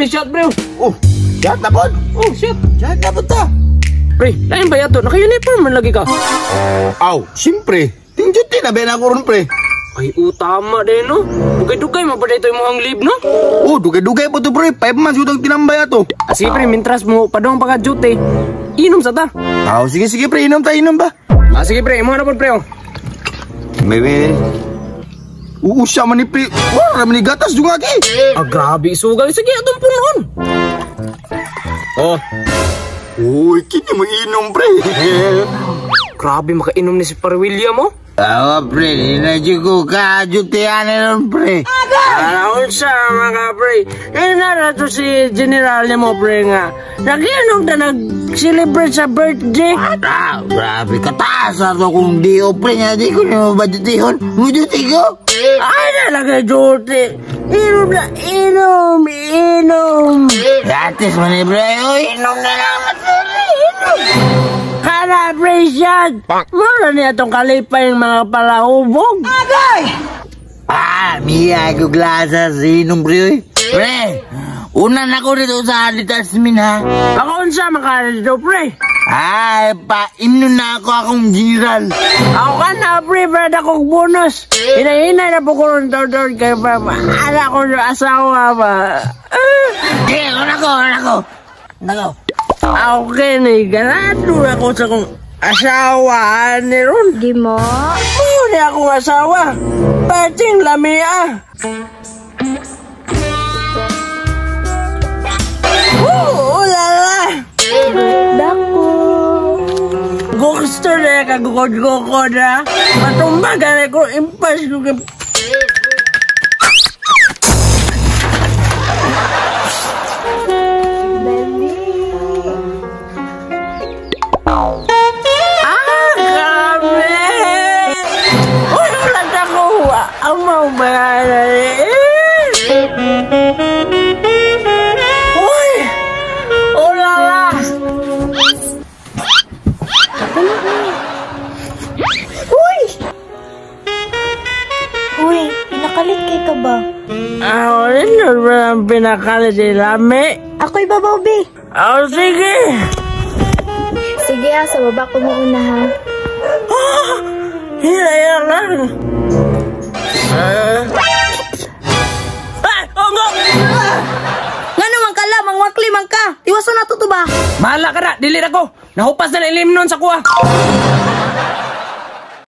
pre, shot pre. Oh, shot na po. Oh, shot. Shot na po ta. Pre, lain ba yato? Naka-uniform man lagi ka. Aw, siyempre. Tinjuti na ba na ako ron, pre? Ay, tama din, no? Dugay-dugay, mapaday ito yung mga leave, no? Oh, dugay-dugay po to, pre. 5 months utang tinambay ato. Sige, pre, mintras mo, padong pagka-duty. Inom sa ta. Aw, sige, pre. Inom ba? Sige, pre, imo na po, pre, oh. Bebe. Uusya man ni pre. Wala man ni gatas juga lagi. Grabe, sugal. Sige, atong punon. Oh. Uy, kini mo inom, pre. Grabe, makainom ni si Par William, oh. Pre, dinadyo ko ka-jutihan nun, pre. Alam sa mga pre. Na to si General niya mo, pre, nga. Nag-inom na nag-celebrate sa birthday. Grabe, kataas na to kung di o, pre, nga di ko na mabadutihon. Muduti ko. Ay, nalagay duty. Inom na, inom. Gratis man ni, pre. Inom na lang. Kana, pre, siyan. Mura niya itong kalipay ng mga palahubog. Agay! Miya ko glasa sa inom, pre. Pre, una na ko dito sa Alitasmin, ha? Ako unsa makara dito, pre? Ay, pa-inom na ako akong general. Ako ka na, pre, brad akong bonus. Hinay-hinay na po ko rin doon kay Papa. Anak ko yung asawa ba? Nako. Okay, ganado ako sa kong asawa ni Ron. Di mo? Muna akong asawa. Pating lamia. Ulala. Dako. Gusto na kagukod-gukod na. Matumbagan ako, impas ko. Ano ba ang pinakalit si Lami? Ako'y babaw, be. Sige. Sige, sa baba ko muna, ha? Hilaya lang. Nga naman ka lang, mangwakli man ka. Iwaso na to ba? Mahala ka na, dilir ako. Nahupas na ilim nun sa kuha.